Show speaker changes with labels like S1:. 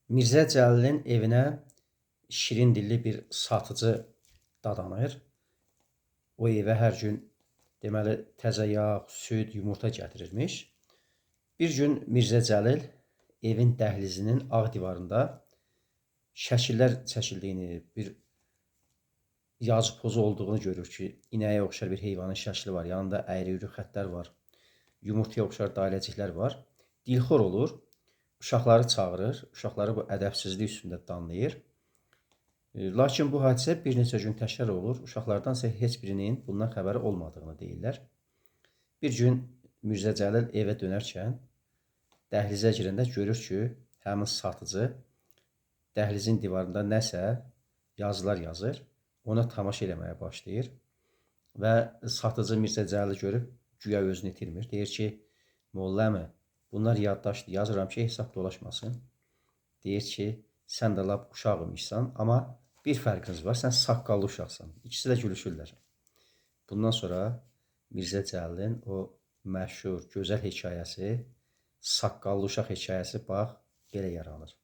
S1: Mirzə Cəlilin evinə şirin dilli bir satıcı dadanır. O evə hər gün deməli təzə yağ, süd, yumurta gətirirmiş. Bir gün Mirzə Cəlil evin dəhlizinin ağ divarında şəkillər çəkildiyini, bir yazı pozu olduğunu görür ki, inəyə oxşar bir heyvanın şəkli var, yanında əyri-üyrü xəttlər var, yumurtaya oxşar dairəciklər var. Dilxor olur, uşaqları çağırır, uşaqları bu ədəbsizlik üstündə danlayır. Lakin bu hadisə bir neçə gün təkrar olur, uşaqlardan isə heç birinin bundan xəbəri olmadığını deyirlər. Bir gün Mirzə Cəlil evə dönərkən dəhlizə girəndə görür ki, həmin satıcı dəhlizin divarında nəsə yazılar yazır, ona tamaşa eləməyə başlayır və satıcı Mirzə Cəlili görüb güya özünü itirmir. Deyir ki, Molla əmi, bunlar yaddaşdır, yazıram ki, hesab dolaşmasın. Deyir ki, sən də lap uşaq imişsən, amma bir fərqiniz var, sən saqqallı uşaqsan. İkisi də gülüşürlər. Bundan sonra Mirzə Cəlilin o məşhur, gözəl hekayəsi, saqqallı uşaq hekayəsi bax, belə yaranır.